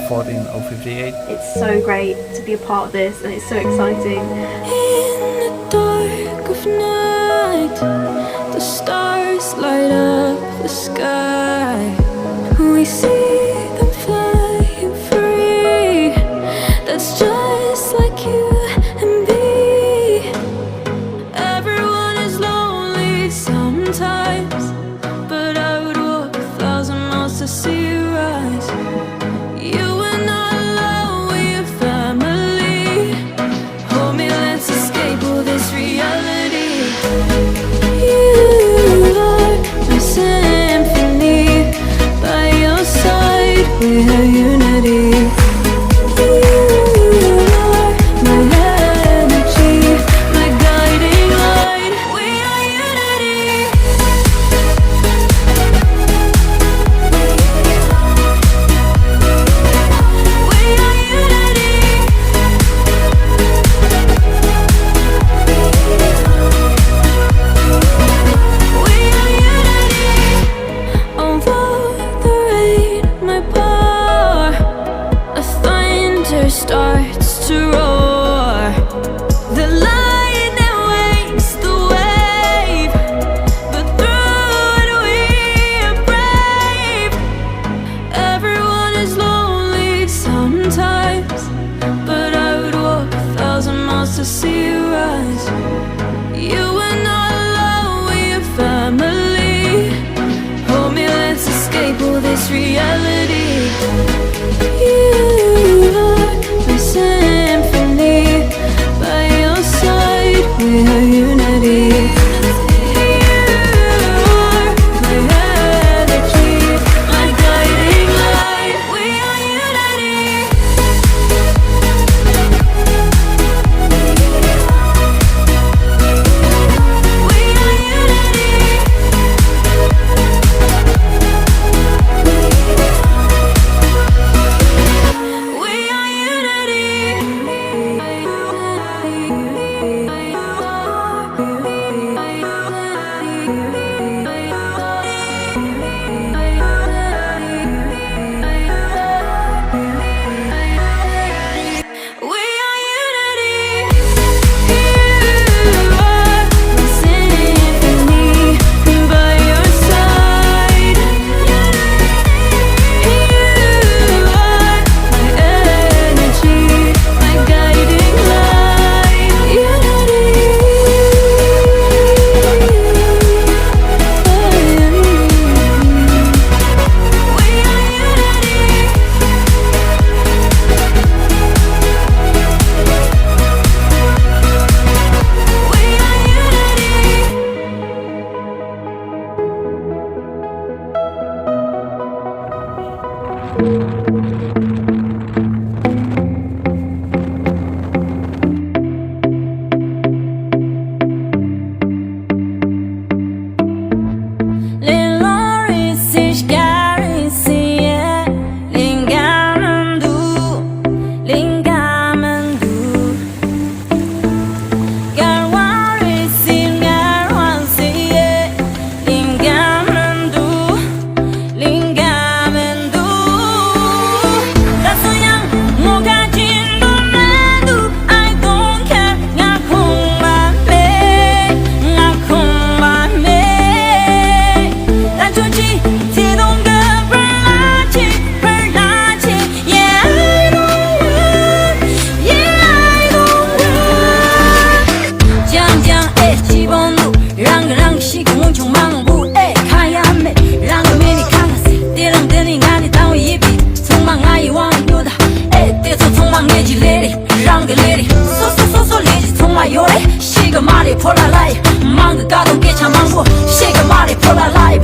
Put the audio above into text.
fought in 058. It's so great to be a part of this, and it's so exciting. In the dark of night, the stars light up the sky. We see them flying free. That's just like you and me. Everyone is lonely sometimes, but I would walk 1,000 miles to see you rise. You are not alone, we're family. Hold me, let's escape all this reality. You are my symphony. By your side, we have unity. You are my energy, my guiding light. We are unity. We are unity. We are unity. Although the rain might pour, a thunder starts to roar. The lightning wakes the wave, but through it we are brave. Everyone is lonely sometimes, but I would walk 1,000 miles to see you rise. You are not alone, we are family. Hold me, let's escape all this reality. You are my symphony. By your side, we have unity. You are my energy, my guiding light. We are unity. We are unity. We are unity. We are unity. You are my symphony. By your side. You are my energy, my guiding light. Unity. We are unity. We are unity. Shake a body, pull a lie, 忙个嘎咚别抢忙活，shake a body, pull a lie,